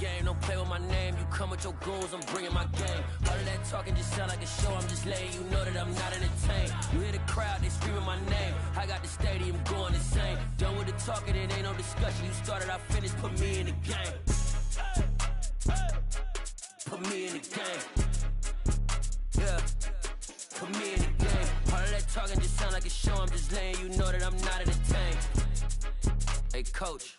game, don't play with my name. You come with your goons, I'm bringing my game. All of that talking just sound like a show, I'm just letting you know that I'm not entertained. You hear the crowd, they screaming my name. I got the stadium going insane. Done with the talking, it ain't no discussion. You started, I finished, put me in the game. Put me in the game. Yeah. Put me in the game. All of that talking just sound like a show, I'm just letting you know that I'm not entertained. Hey, coach.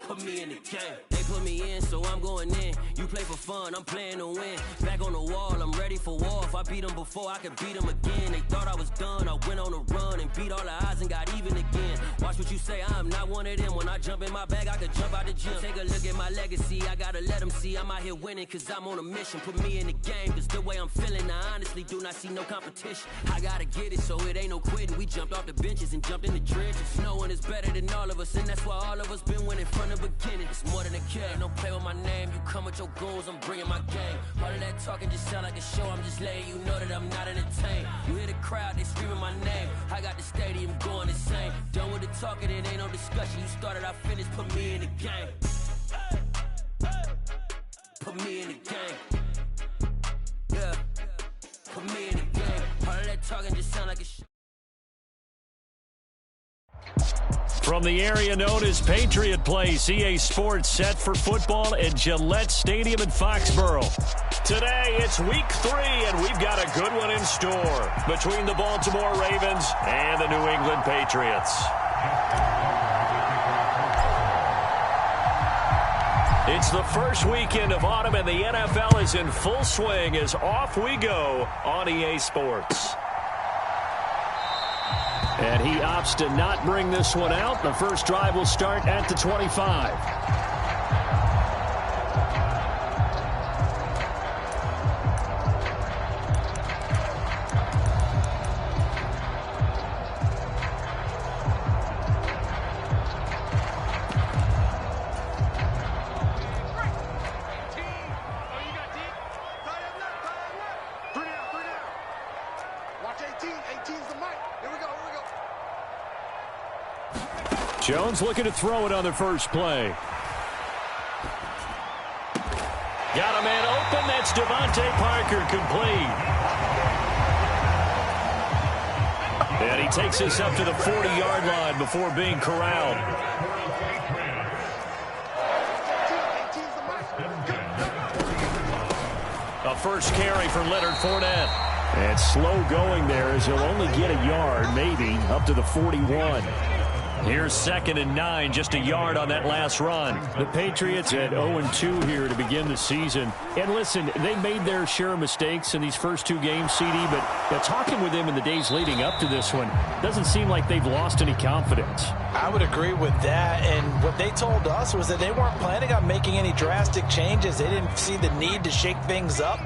Put me in the game. They put me in, so I'm going in. You play for fun, I'm playing to win. Back on the wall, I'm ready for war. If I beat them before, I could beat them again. They thought I was done, I went on a run and beat all the odds and got even again. Watch what you say, I'm not one of them. When I jump in my bag, I could jump out the gym. Take a look at my legacy, I gotta let them see I'm out here winning, cause I'm on a mission. Put me in the game, cause the way I'm feeling, I honestly do not see no competition. I gotta get it, so it ain't no quitting. We jumped off the benches and jumped in the trenches. No one is better than all of us, and that's why all of us been winning from the beginning. It's more than a game, don't play with my name. You come with your goons, I'm bringing my game. All of that talking just sound like a show, I'm just letting you know that I'm not entertained. You hear the crowd, they screaming my name. I got the stadium going insane. Done with the talking, it ain't no discussion. You started, I finished, put me in the game. Put me in the game. Yeah. Put me in the game. All of that talking just sound like a show. From the area known as Patriot Place, EA Sports set for football at Gillette Stadium in Foxborough. Today, it's week 3, and we've got a good one in store between the Baltimore Ravens and the New England Patriots. It's the first weekend of autumn, and the NFL is in full swing as off we go on EA Sports. And he opts to not bring this one out. The first drive will start at the 25. Jones looking to throw it on the first play. Got a man open. That's Devontae Parker, complete. And he takes this up to the 40-yard line before being corralled. A first carry for Leonard Fournette. And slow going there as he'll only get a yard, maybe, up to the 41. Here's 2nd and 9, just a yard on that last run. The Patriots at 0-2 here to begin the season. And listen, they made their share of mistakes in these first 2 games, CD, but talking with them in the days leading up to this one, doesn't seem like they've lost any confidence. I would agree with that, and what they told us was that they weren't planning on making any drastic changes. They didn't see the need to shake things up.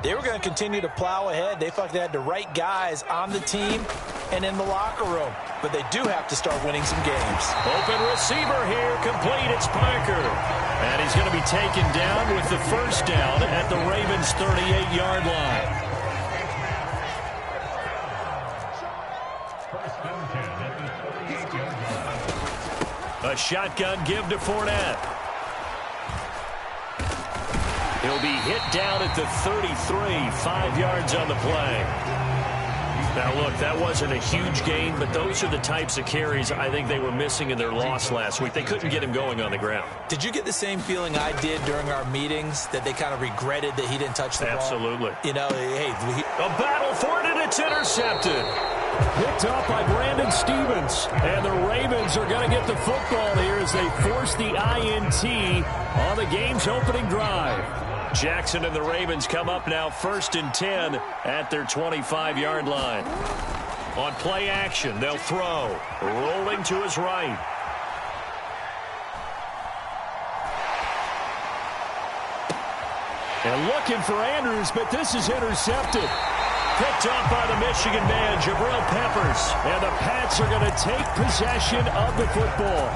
They were going to continue to plow ahead. They felt they had the right guys on the team and in the locker room. But they do have to start winning some games. Open receiver here, complete. It's Parker. And he's going to be taken down with the first down at the Ravens' 38-yard line. A shotgun give to Fournette. He'll be hit down at the 33, 5 yards on the play. Now, look, that wasn't a huge gain, but those are the types of carries I think they were missing in their loss last week. They couldn't get him going on the ground. Did you get the same feeling I did during our meetings, that they kind of regretted that he didn't touch the ball? Absolutely. You know, hey. A battle for it, and it's intercepted. Picked up by Brandon Stevens. And the Ravens are going to get the football here as they force the INT on the game's opening drive. Jackson and the Ravens come up now 1st and 10 at their 25-yard line. On play action, they'll throw. Rolling to his right. And looking for Andrews, but this is intercepted. Picked up by the Michigan man, Jabril Peppers. And the Pats are going to take possession of the football.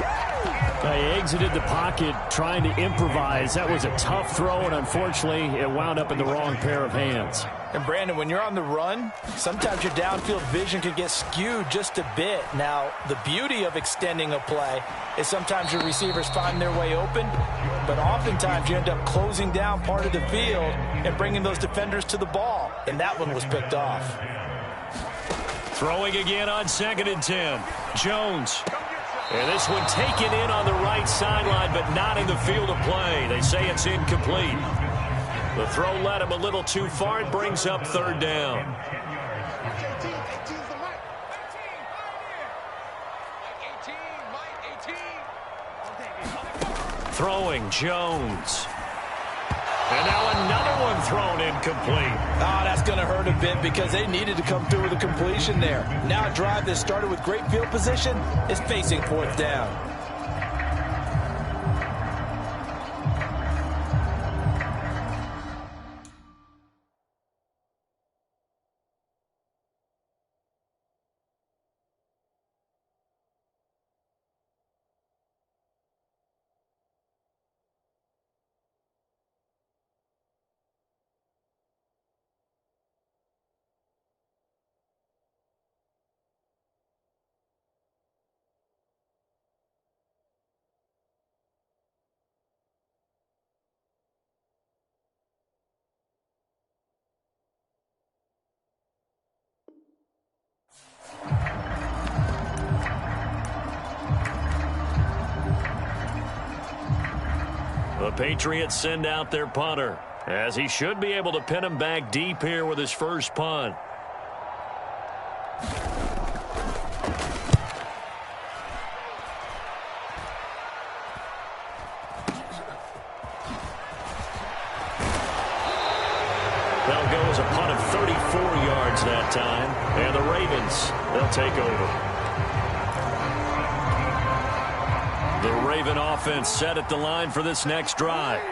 They exited the pocket trying to improvise. That was a tough throw, and unfortunately, it wound up in the wrong pair of hands. And Brandon, when you're on the run, sometimes your downfield vision can get skewed just a bit. Now, the beauty of extending a play is sometimes your receivers find their way open, but oftentimes you end up closing down part of the field and bringing those defenders to the ball. And that one was picked off. Throwing again on 2nd and 10. Jones. And this one taken in on the right sideline, but not in the field of play. They say it's incomplete. The throw led him a little too far. It brings up 3rd down. Throwing Jones. And now another one thrown incomplete. Oh, that's going to hurt a bit because they needed to come through with a completion there. Now a drive that started with great field position is facing 4th down. The Patriots send out their punter, as he should be able to pin him back deep here with his first punt. That'll go as a punt of 34 yards that time, and the Ravens, they'll take over. The Raven offense set at the line for this next drive.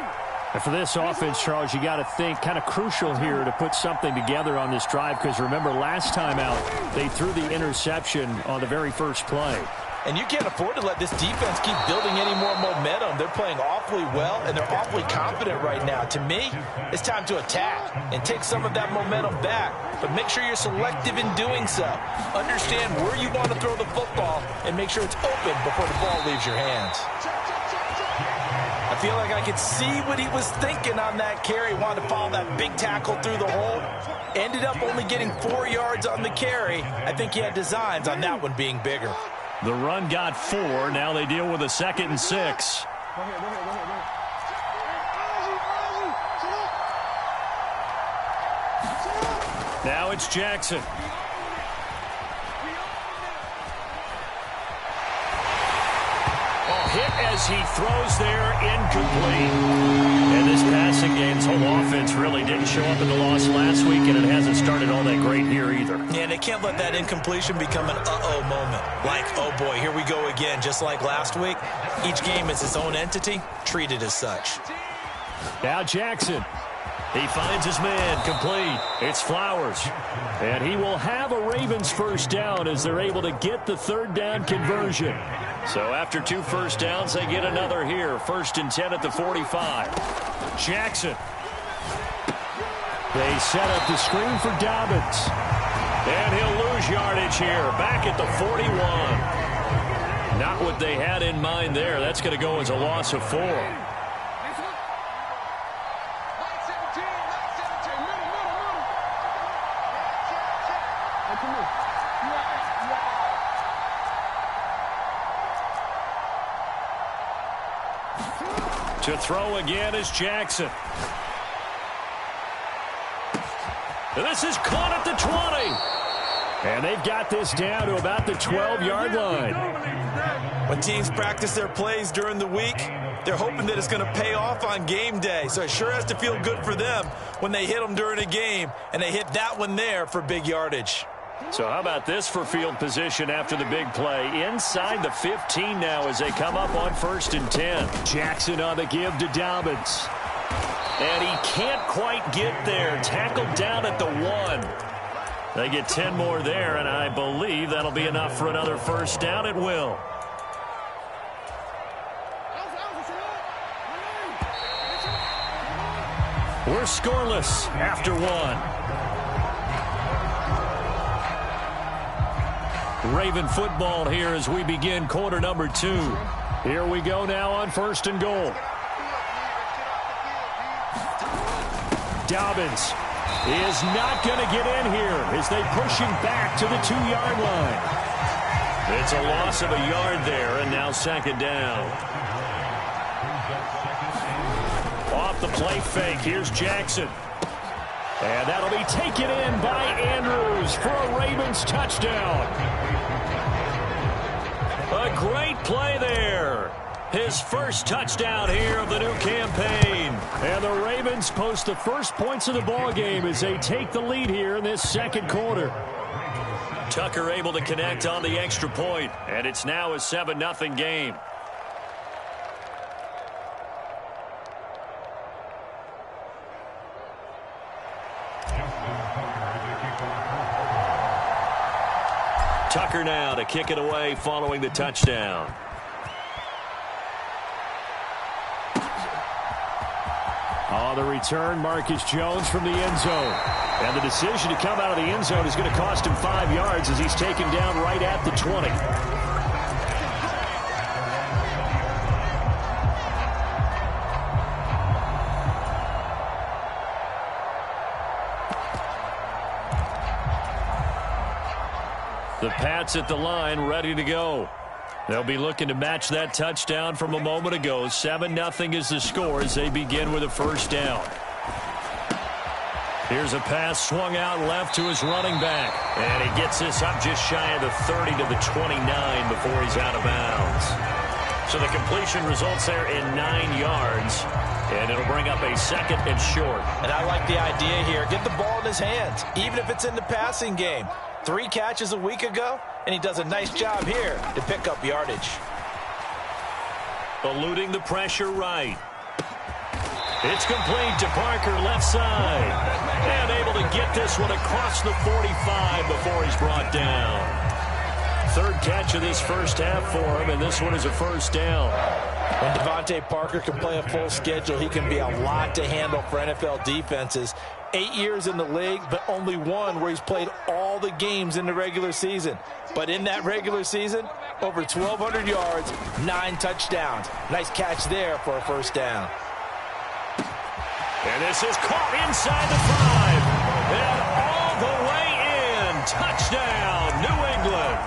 And for this offense, Charles, you got to think kind of crucial here to put something together on this drive, because remember last time out they threw the interception on the very first play. And you can't afford to let this defense keep building any more momentum. They're playing awfully well, and they're awfully confident right now. To me, it's time to attack and take some of that momentum back. But make sure you're selective in doing so. Understand where you want to throw the football and make sure it's open before the ball leaves your hands. I feel like I could see what he was thinking on that carry. Wanted to follow that big tackle through the hole. Ended up only getting 4 yards on the carry. I think he had designs on that one being bigger. The run got 4. Now they deal with a 2nd and 6. Now it's Jackson. Hit as he throws there, incomplete. And this passing game's whole offense really didn't show up in the loss last week, and it hasn't started all that great here either. Yeah, they can't let that incompletion become an uh-oh moment. Like, oh boy, here we go again, just like last week. Each game is its own entity, treated as such. Now Jackson. He finds his man, complete. It's Flowers. And he will have a Ravens first down as they're able to get the 3rd down conversion. So after 2 first downs, they get another here. 1st and 10 at the 45. Jackson. They set up the screen for Dobbins. And he'll lose yardage here, back at the 41. Not what they had in mind there. That's going to go as a loss of 4. To throw again is Jackson. And this is caught at the 20. And they've got this down to about the 12-yard line. When teams practice their plays during the week, they're hoping that it's going to pay off on game day. So it sure has to feel good for them when they hit them during a game, and they hit that one there for big yardage. So how about this for field position after the big play? Inside the 15 now as they come up on 1st and 10. Jackson on the give to Dobbins. And he can't quite get there. Tackled down at the 1. They get 10 more there, and I believe that'll be enough for another first down. It will. We're scoreless after 1. Raven football here as we begin quarter number 2. Here we go now on 1st and goal. Dobbins is not going to get in here as they push him back to the 2-yard line. It's a loss of a yard there, and now 2nd down. Off the play fake, here's Jackson. And that'll be taken in by Andrews for a Ravens touchdown. A great play there. His first touchdown here of the new campaign. And the Ravens post the first points of the ball game as they take the lead here in this 2nd quarter. Tucker able to connect on the extra point, and it's now a 7-0 game. Tucker now to kick it away following the touchdown. On the return, Marcus Jones from the end zone. And the decision to come out of the end zone is going to cost him 5 yards as he's taken down right at the 20. The Pats at the line, ready to go. They'll be looking to match that touchdown from a moment ago. 7-0 is the score as they begin with a 1st down. Here's a pass swung out left to his running back. And he gets this up just shy of the 30 to the 29 before he's out of bounds. So the completion results there in 9 yards. And it'll bring up a 2nd and short. And I like the idea here. Get the ball in his hands, even if it's in the passing game. 3 catches a week ago, and he does a nice job here to pick up yardage. Eluding the pressure right. It's complete to Parker left side. And able to get this one across the 45 before he's brought down. 3rd catch of this first half for him, and this one is a 1st down. When Devontae Parker can play a full schedule, he can be a lot to handle for NFL defenses. 8 years in the league, but only 1 where he's played all the games in the regular season. But in that regular season, over 1,200 yards, 9 touchdowns. Nice catch there for a 1st down. And this is caught inside the 5. And all the way in. Touchdown, New England.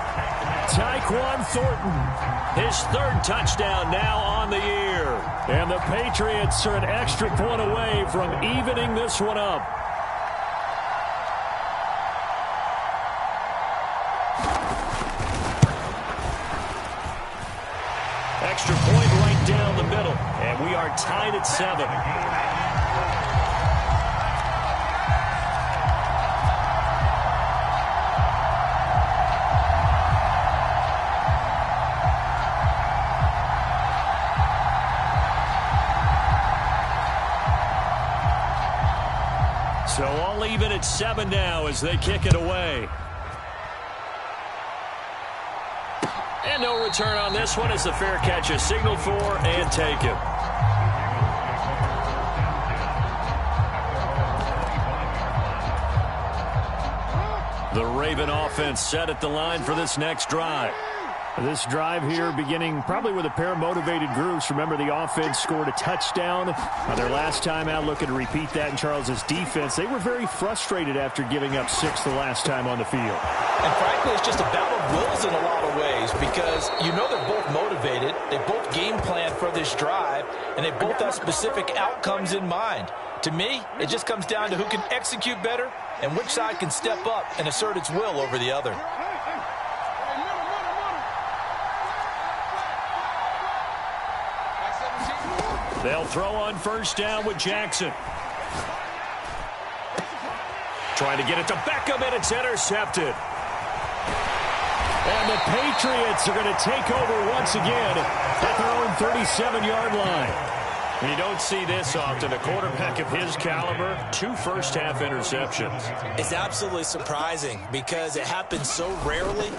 Tyquan Thornton. His 3rd touchdown now on the year. And the Patriots are an extra point away from evening this one up. Extra point right down the middle. And we are tied at 7. So all even at 7 now as they kick it away. And no return on this one as the fair catch is signaled for and taken. The Raven offense set at the line for this next drive. This drive here beginning probably with a pair of motivated groups. Remember, the offense scored a touchdown on their last time out, looking to repeat that in Charles's defense. They were very frustrated after giving up 6 the last time on the field. And frankly, it's just a battle of wills in a lot of ways because you know they're both motivated. They both game plan for this drive, and they both have specific outcomes in mind. To me, it just comes down to who can execute better and which side can step up and assert its will over the other. They'll throw on 1st down with Jackson. Trying to get it to Beckham, and it's intercepted. And the Patriots are going to take over once again at their own 37-yard line. You don't see this often. A quarterback of his caliber, 2 first-half interceptions. It's absolutely surprising because it happens so rarely.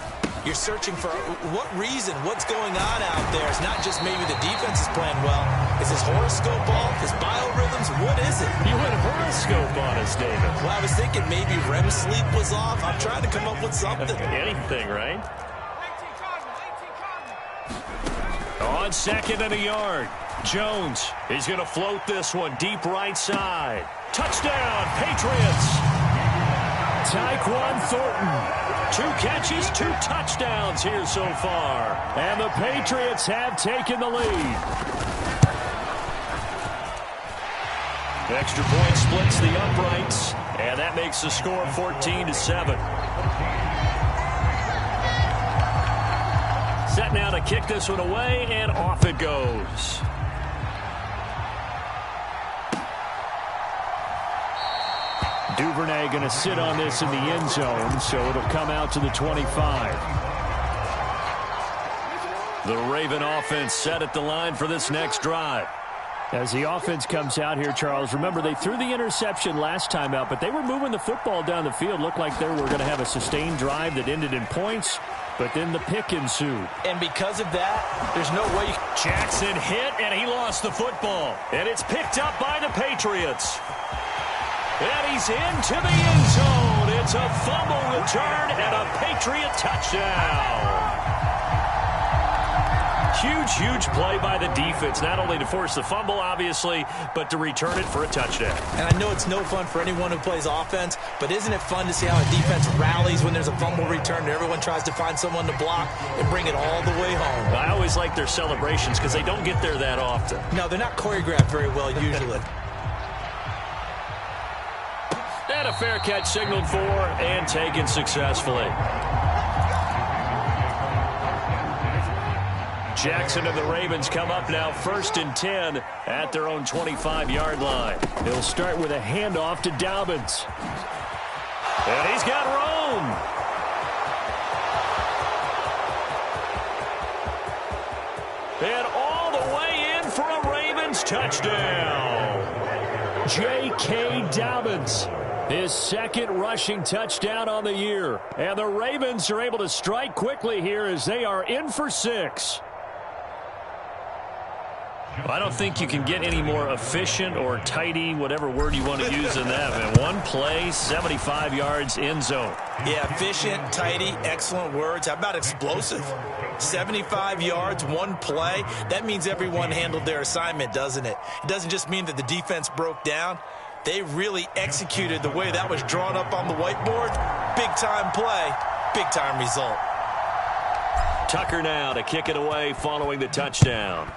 You're searching for what reason, what's going on out there. It's not just maybe the defense is playing well. Is his horoscope off? His biorhythms? What is it? You went horoscope on us, David. Well, I was thinking maybe REM sleep was off. I'm trying to come up with something. Anything, right? On second and a yard. Jones is going to float this one deep right side. Touchdown, Patriots. Tyquan Thornton. 2 catches, 2 touchdowns here so far. And the Patriots have taken the lead. Extra point splits the uprights, and that makes the score 14-7. Set now to kick this one away, and off it goes. Duvernay going to sit on this in the end zone, so it'll come out to the 25. The Raven offense set at the line for this next drive. As the offense comes out here, Charles, remember they threw the interception last time out, but they were moving the football down the field. Looked like they were going to have a sustained drive that ended in points, but then the pick ensued. And because of that, there's no way you can... Jackson hit, and he lost the football. And it's picked up by the Patriots. And he's into the end zone. It's a fumble return and a Patriot touchdown. Huge play by the defense, not only to force the fumble, obviously, but to return it for a touchdown. And I know it's no fun for anyone who plays offense, but isn't it fun to see how a defense rallies when there's a fumble return and everyone tries to find someone to block and bring it all the way home? I always like their celebrations because they don't get there that often. No, they're not choreographed very well usually. And a fair catch signaled for and taken successfully. Jackson and the Ravens come up now 1st and 10 at their own 25-yard line. He'll start with a handoff to Dobbins. And he's got room. And all the way in for a Ravens touchdown. J.K. Dobbins. His 2nd rushing touchdown on the year. And the Ravens are able to strike quickly here as they are in for 6. I don't think you can get any more efficient or tidy, whatever word you want to use in that. Man, one play, 75 yards, end zone. Yeah, efficient, tidy, excellent words. How about explosive? 75 yards, one play. That means everyone handled their assignment, doesn't it? It doesn't just mean that the defense broke down. They really executed the way that was drawn up on the whiteboard. Big-time play, big-time result. Tucker now to kick it away following the touchdown.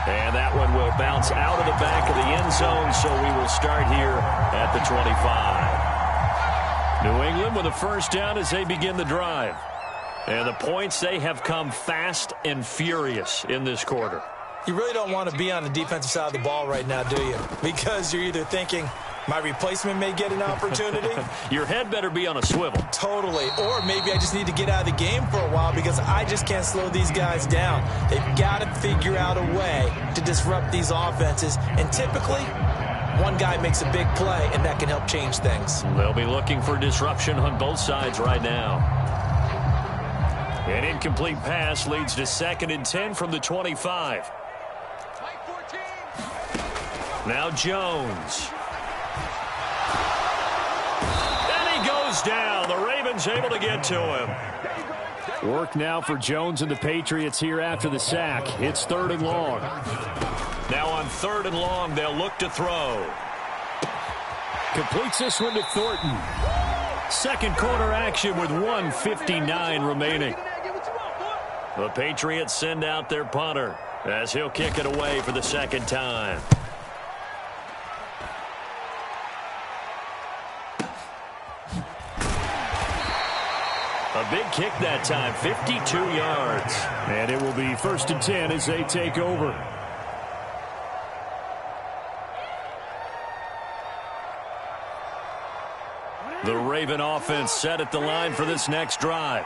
And that one will bounce out of the back of the end zone, so we will start here at the 25. New England with a first down as they begin the drive. And the points, they have come fast and furious in this quarter. You really don't want to be on the defensive side of the ball right now, do you? Because you're either thinking, my replacement may get an opportunity. Your head better be on a swivel. Totally. Or maybe I just need to get out of the game for a while because I just can't slow these guys down. They've got to figure out a way to disrupt these offenses. And typically, one guy makes a big play, and that can help change things. They'll be looking for disruption on both sides right now. An incomplete pass leads to 2nd and 10 from the 25. Now Jones. Down. The Ravens able to get to him. Work now for Jones and the Patriots here after the sack. It's 3rd and long. Now on 3rd and long, they'll look to throw. Completes this one to Thornton. 2nd quarter action with 1:59 remaining. The Patriots send out their punter as he'll kick it away for the 2nd time. A big kick that time, 52 yards. And it will be 1st and 10 as they take over. The Raven offense set at the line for this next drive.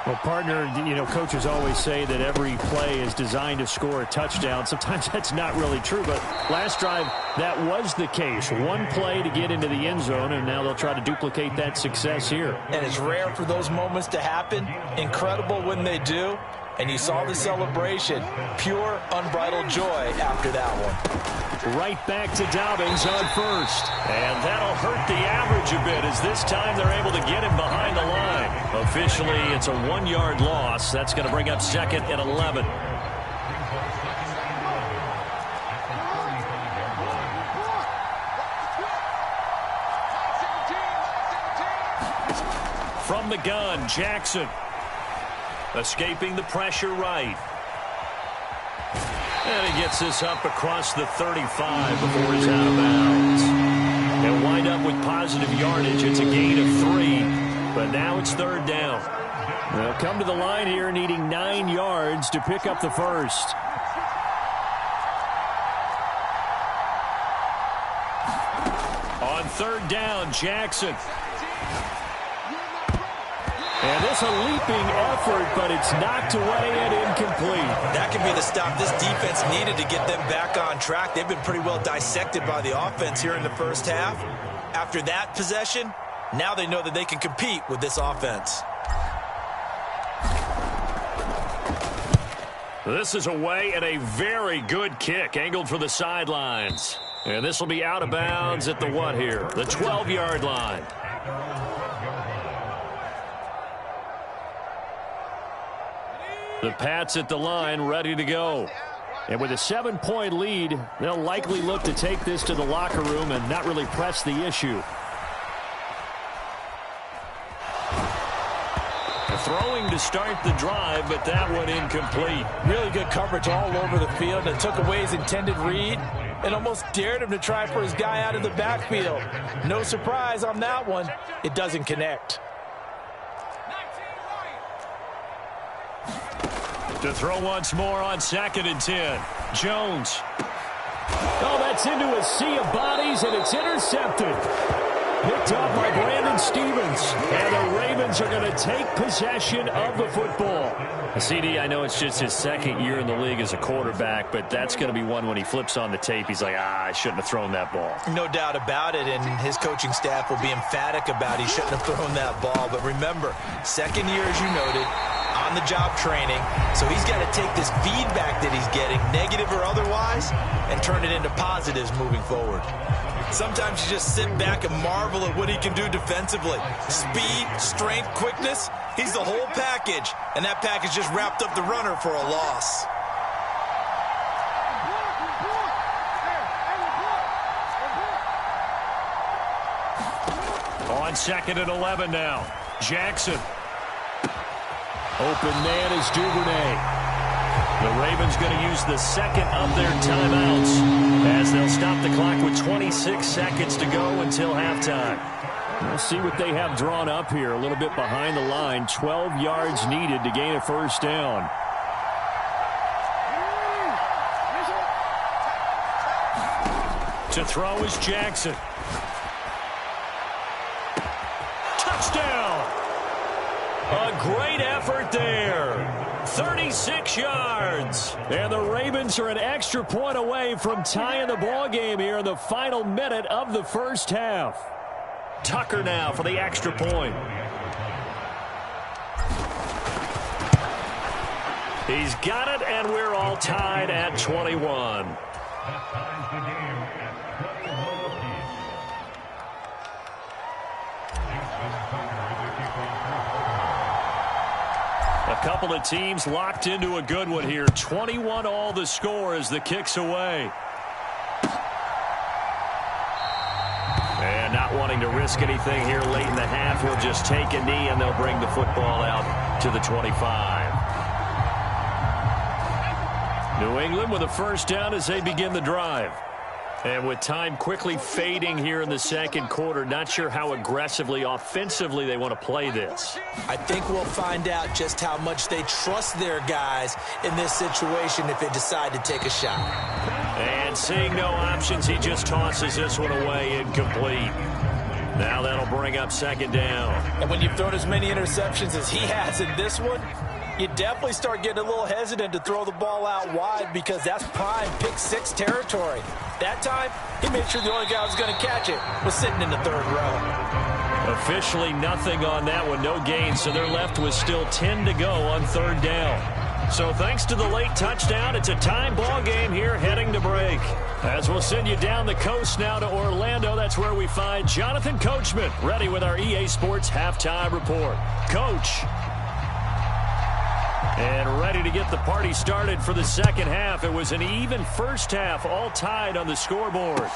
Well, partner, coaches always say that every play is designed to score a touchdown. Sometimes that's not really true, but last drive, that was the case. One play to get into the end zone, and now they'll try to duplicate that success here. And it's rare for those moments to happen. Incredible when they do. And you saw the celebration. Pure, unbridled joy after that one. Right back to Dobbins on first. And that'll hurt the average a bit as this time they're able to get him behind the line. Officially, it's a 1-yard loss. That's going to bring up second and 11. From the gun, Jackson. Escaping the pressure right. And he gets this up across the 35 before he's out of bounds. They'll wind up with positive yardage. It's a gain of 3, but now it's third down. They'll come to the line here needing 9 yards to pick up the first. On third down, Jackson. And this a leaping effort, but it's knocked away and incomplete. That could be the stop this defense needed to get them back on track. They've been pretty well dissected by the offense here in the first half. After that possession, now they know that they can compete with this offense. This is away and a very good kick, angled for the sidelines. And this will be out of bounds at the what here? The 12-yard line. The Pats at the line, ready to go. And with a 7-point lead, they'll likely look to take this to the locker room and not really press the issue. Throwing to start the drive, but that one incomplete. Really good coverage all over the field that took away his intended read and almost dared him to try for his guy out of the backfield. No surprise on that one. It doesn't connect. To throw once more on 2nd and 10. Jones. Oh, that's into a sea of bodies, and it's intercepted. Picked up by Brandon Stevens. And the Ravens are going to take possession of the football. CD, I know it's just his second year in the league as a quarterback, but that's going to be one when he flips on the tape. He's like, I shouldn't have thrown that ball. No doubt about it, and his coaching staff will be emphatic about he shouldn't have thrown that ball. But remember, second year, as you noted, on-the-job training, so he's got to take this feedback that he's getting, negative or otherwise, and turn it into positives moving forward. Sometimes you just sit back and marvel at what he can do defensively. Speed, strength, quickness, he's the whole package, and that package just wrapped up the runner for a loss. On 2nd and 11 now. Jackson. Open man is Duvernay. The Ravens going to use the second of their timeouts as they'll stop the clock with 26 seconds to go until halftime. We'll see what they have drawn up here. A little bit behind the line. 12 yards needed to gain a first down. To throw is Jackson. Touchdown! A great effort there. 36 yards. And the Ravens are an extra point away from tying the ball game here in the final minute of the first half. Tucker now for the extra point. He's got it, and we're all tied at 21. A couple of teams locked into a good one here. 21 all the score as the kick's away. And not wanting to risk anything here late in the half, he'll just take a knee and they'll bring the football out to the 25. New England with a first down as they begin the drive. And with time quickly fading here in the second quarter, not sure how aggressively, offensively they want to play this. I think we'll find out just how much they trust their guys in this situation if they decide to take a shot. And seeing no options, he just tosses this one away incomplete. Now that'll bring up second down. And when you've thrown as many interceptions as he has in this one, you definitely start getting a little hesitant to throw the ball out wide because that's prime pick six territory. That time, he made sure the only guy who was going to catch it was sitting in the third row. Officially nothing on that one, no gain, so they're left with still 10 to go on third down. So thanks to the late touchdown, it's a time ball game here heading to break. As we'll send you down the coast now to Orlando, that's where we find Jonathan Coachman ready with our EA Sports halftime report. Coach. And ready to get the party started for the second half. It was an even first half, all tied on the scoreboard.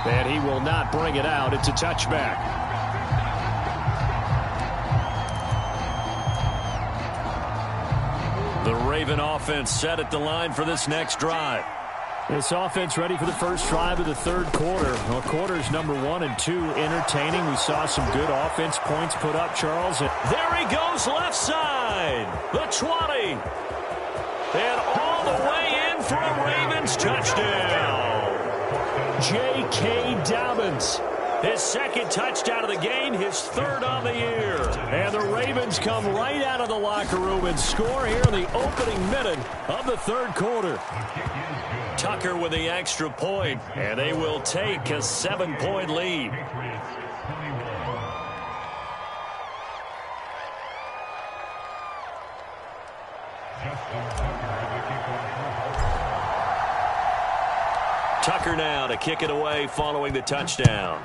And he will not bring it out. It's a touchback. The Raven offense set at the line for this next drive. This offense ready for the first drive of the third quarter. Well, quarters number 1 and 2 entertaining. We saw some good offense points put up, Charles. There he goes left side. The 20. And all the way in for a Ravens touchdown. J.K. Dobbins. His second touchdown of the game, his third on the year. And the Ravens come right out of the locker room and score here in the opening minute of the third quarter. Tucker with the extra point, and they will take a 7-point lead. Tucker now to kick it away following the touchdown.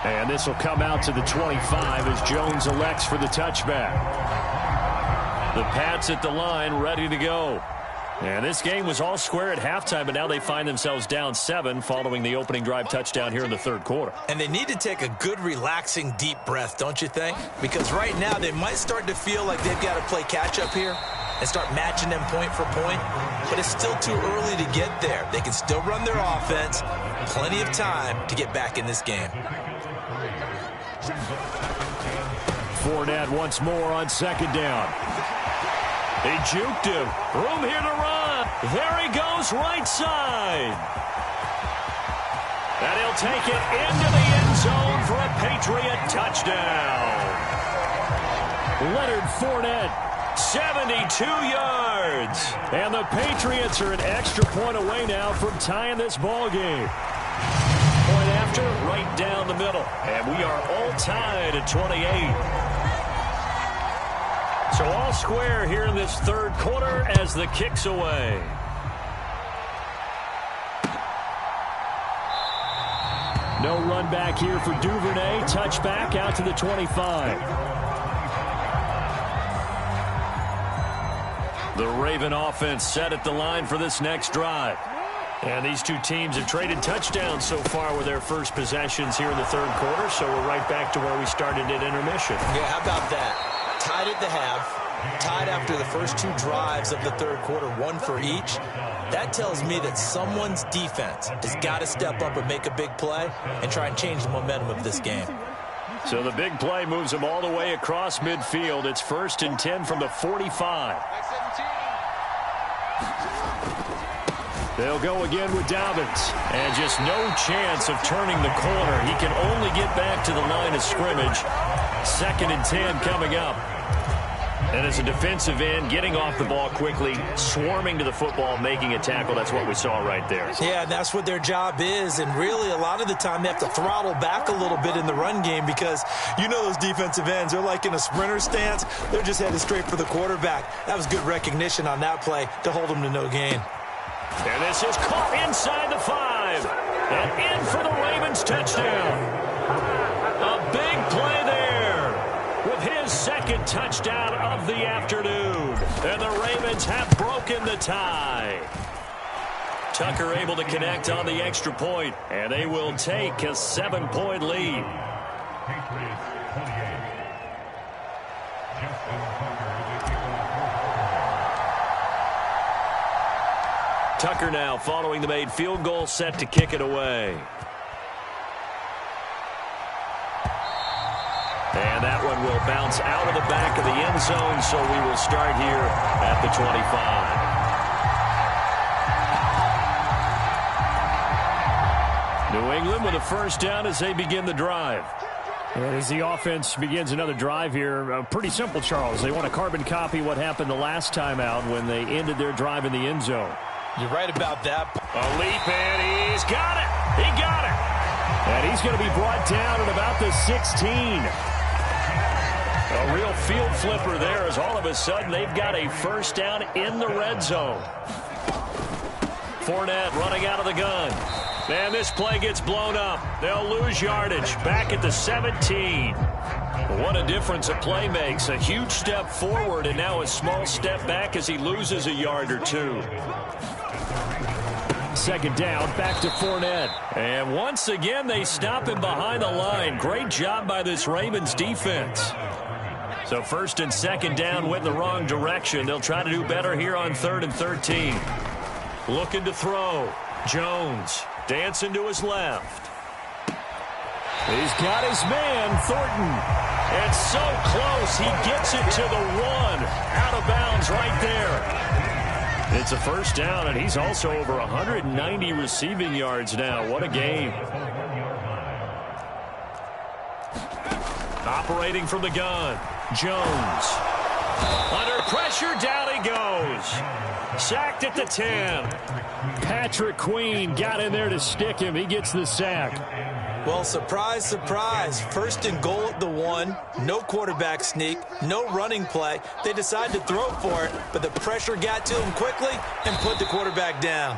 And this will come out to the 25 as Jones elects for the touchback. The Pats at the line, ready to go. And this game was all square at halftime, but now they find themselves down 7 following the opening drive touchdown here in the third quarter. And they need to take a good, relaxing, deep breath, don't you think? Because right now they might start to feel like they've got to play catch-up here and start matching them point for point. But it's still too early to get there. They can still run their offense. Plenty of time to get back in this game. Fournette once more on second down. He juked him. Room here to run. There he goes right side. And he'll take it into the end zone for a Patriot touchdown. Leonard Fournette, 72 yards. And the Patriots are an extra point away now from tying this ball game. Point after, right down the middle. And we are all tied at 28. So all square here in this third quarter as the kick's away. No run back here for Duvernay. Touchback out to the 25. The Raven offense set at the line for this next drive. And these two teams have traded touchdowns so far with their first possessions here in the third quarter, so we're right back to where we started at intermission. Yeah, how about that? Tied at the half, tied after the first two drives of the third quarter, one for each. That tells me that someone's defense has got to step up and make a big play and try and change the momentum of this game. So the big play moves them all the way across midfield. It's 1st and 10 from the 45. They'll go again with Dobbins. And just no chance of turning the corner. He can only get back to the line of scrimmage. 2nd and 10 coming up. And as a defensive end, getting off the ball quickly, swarming to the football, making a tackle. That's what we saw right there. Yeah, that's what their job is. And really, a lot of the time, they have to throttle back a little bit in the run game because you know those defensive ends, they're like in a sprinter stance. They're just headed straight for the quarterback. That was good recognition on that play to hold them to no gain. And this is caught inside the 5. And in for the Ravens touchdown. A big play there with his second touchdown of the afternoon. And the Ravens have broken the tie. Tucker able to connect on the extra point, and they will take a 7-point lead. Tucker now following the made field goal, set to kick it away. And that one will bounce out of the back of the end zone, so we will start here at the 25. New England with a first down as they begin the drive. And as the offense begins another drive here, pretty simple, Charles. They want to carbon copy what happened the last time out when they ended their drive in the end zone. You're right about that. A leap, and he's got it. He got it. And he's going to be brought down at about the 16. A real field flipper there as all of a sudden they've got a first down in the red zone. Fournette running out of the gun. And this play gets blown up. They'll lose yardage back at the 17. What a difference a play makes. A huge step forward and now a small step back as he loses a yard or two. Second down, back to Fournette. And once again, they stop him behind the line. Great job by this Ravens defense. So first and second down went in the wrong direction. They'll try to do better here on 3rd and 13. Looking to throw. Jones dancing to his left. He's got his man, Thornton. And so close, he gets it to the 1. Out of bounds right there. It's a first down, and he's also over 190 receiving yards now. What a game. Operating from the gun. Jones. Under pressure, down he goes. Sacked at the 10. Patrick Queen got in there to stick him. He gets the sack. Well, surprise, surprise. First and goal at the 1. No quarterback sneak. No running play. They decide to throw for it, but the pressure got to him quickly and put the quarterback down.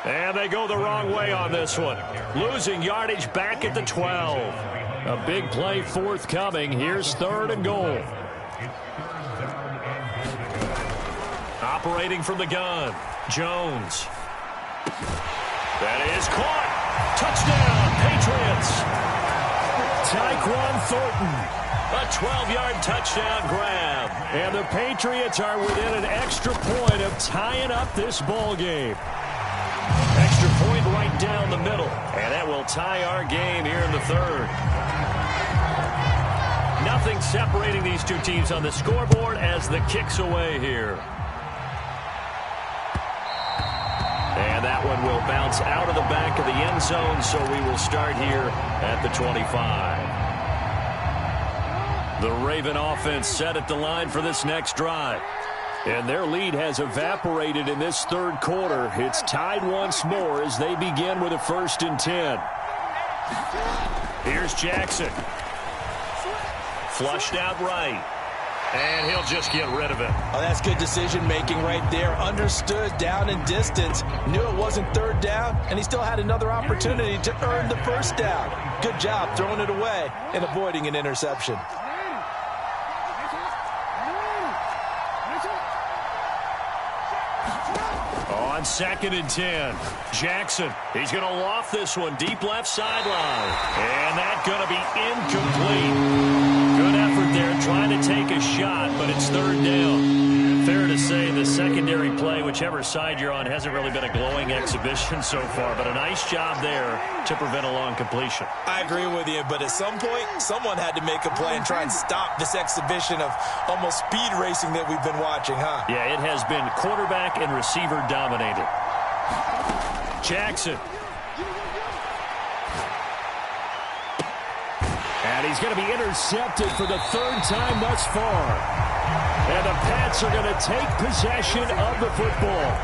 And they go the wrong way on this one. Losing yardage back at the 12. A big play forthcoming. Here's 3rd and goal. Operating from the gun. Jones. That is caught. Touchdown, Patriots. Tyquan Thornton. A 12-yard touchdown grab. And the Patriots are within an extra point of tying up this ball game. Extra point right down the middle. And that will tie our game here in the 3rd. Nothing separating these two teams on the scoreboard as the kick's away here. And that one will bounce out of the back of the end zone, so we will start here at the 25. The Raven offense set at the line for this next drive. And their lead has evaporated in this 3rd quarter. It's tied once more as they begin with a 1st and 10. Here's Jackson. Flushed out right. And he'll just get rid of it. Oh, that's good decision-making right there. Understood down and distance. Knew it wasn't 3rd down, and he still had another opportunity to earn the 1st down. Good job throwing it away and avoiding an interception. On 2nd and 10, Jackson. He's going to loft this one deep left sideline. And that's going to be incomplete. Good effort there trying to take a shot, but it's 3rd down. Fair to say the secondary play, whichever side you're on, hasn't really been a glowing exhibition so far, but a nice job there to prevent a long completion. I agree with you, but at some point, someone had to make a play and try and stop this exhibition of almost speed racing that we've been watching, huh? Yeah, it has been quarterback and receiver dominated. Jackson. And he's going to be intercepted for the 3rd time thus far. And the Pats are going to take possession of the football.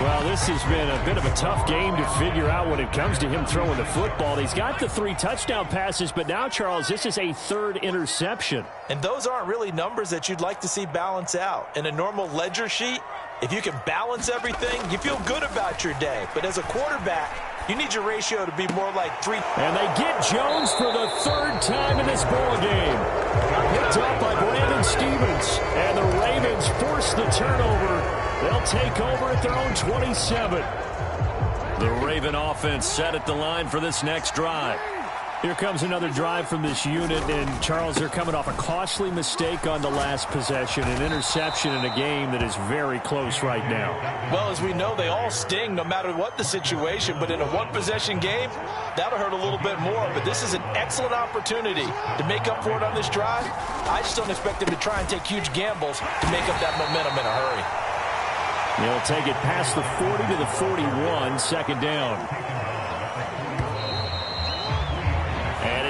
Well, this has been a bit of a tough game to figure out when it comes to him throwing the football. He's got the 3 touchdown passes, but now, Charles, this is a 3rd interception. And those aren't really numbers that you'd like to see balance out. In a normal ledger sheet, if you can balance everything, you feel good about your day. But as a quarterback, you need your ratio to be more like 3. And they get Jones for the 3rd time in this ball game. Picked up by Brandon Stevens. And the Ravens force the turnover. They'll take over at their own 27. The Raven offense set at the line for this next drive. Here comes another drive from this unit, and Charles, they're coming off a costly mistake on the last possession, an interception in a game that is very close right now. Well, as we know, they all sting no matter what the situation, but in a one-possession game, that'll hurt a little bit more. But this is an excellent opportunity to make up for it on this drive. I just don't expect them to try and take huge gambles to make up that momentum in a hurry. They'll take it past the 40 to the 41, 2nd down.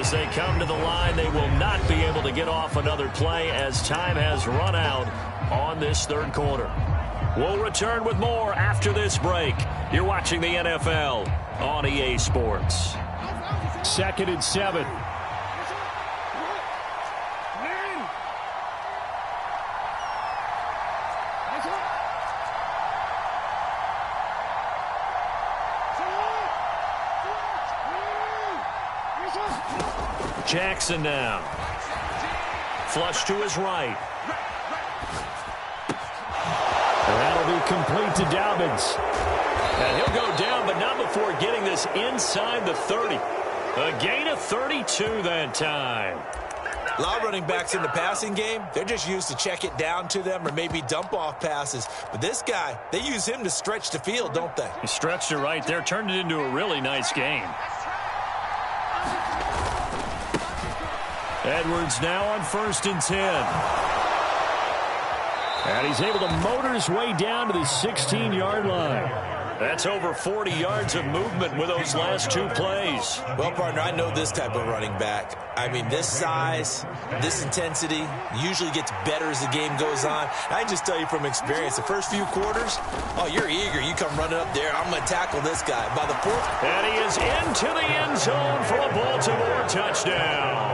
as they come to the line, they will not be able to get off another play as time has run out on this third quarter. We'll return with more after this break. You're watching the NFL on EA Sports. 2nd and 7. Jackson now. Flush to his right. That'll be complete to Dobbins. And he'll go down, but not before getting this inside the 30. A gain of 32 that time. A lot of running backs in the passing game, they're just used to check it down to them or maybe dump off passes. But this guy, they use him to stretch the field, don't they? He stretched it right there, turned it into a really nice game. Edwards now on 1st and 10. And he's able to motor his way down to the 16-yard line. That's over 40 yards of movement with those last 2 plays. Well, partner, I know this type of running back. I mean, this size, this intensity usually gets better as the game goes on. I can just tell you from experience, the first few quarters, oh, you're eager. You come running up there, I'm going to tackle this guy. By the 4th. And he is into the end zone for a Baltimore touchdown.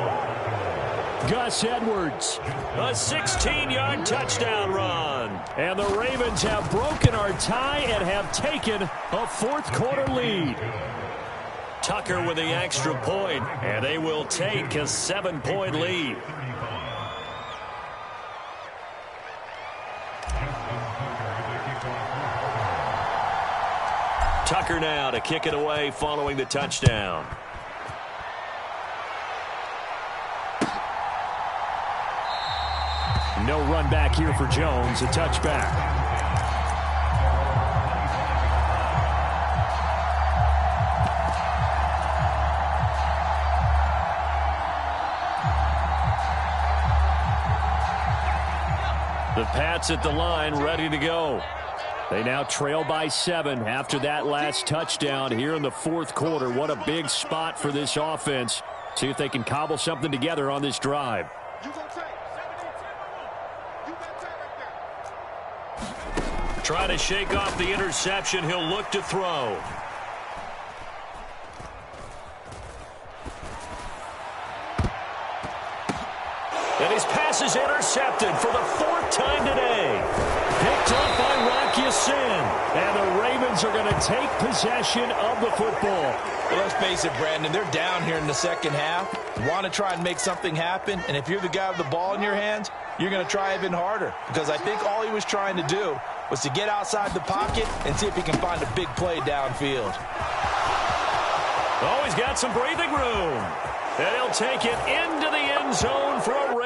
Gus Edwards. A 16-yard touchdown run. And the Ravens have broken our tie and have taken a 4th quarter lead. Tucker with the extra point, and they will take a 7-point lead. Tucker now to kick it away following the touchdown. No run back here for Jones, a touchback. The Pats at the line, ready to go. They now trail by 7 after that last touchdown here in the 4th quarter. What a big spot for this offense. See if they can cobble something together on this drive. Try to shake off the interception. He'll look to throw. And his pass is intercepted for the 4th time today. Picked up by Rock Ya-Sin. And the Ravens are going to take possession of the football. Well, let's face it, Brandon, they're down here in the second half. Want to try and make something happen. And if you're the guy with the ball in your hands, you're going to try even harder. Because I think all he was trying to do was to get outside the pocket and see if he can find a big play downfield. Oh, he's got some breathing room. And he'll take it into the end zone for a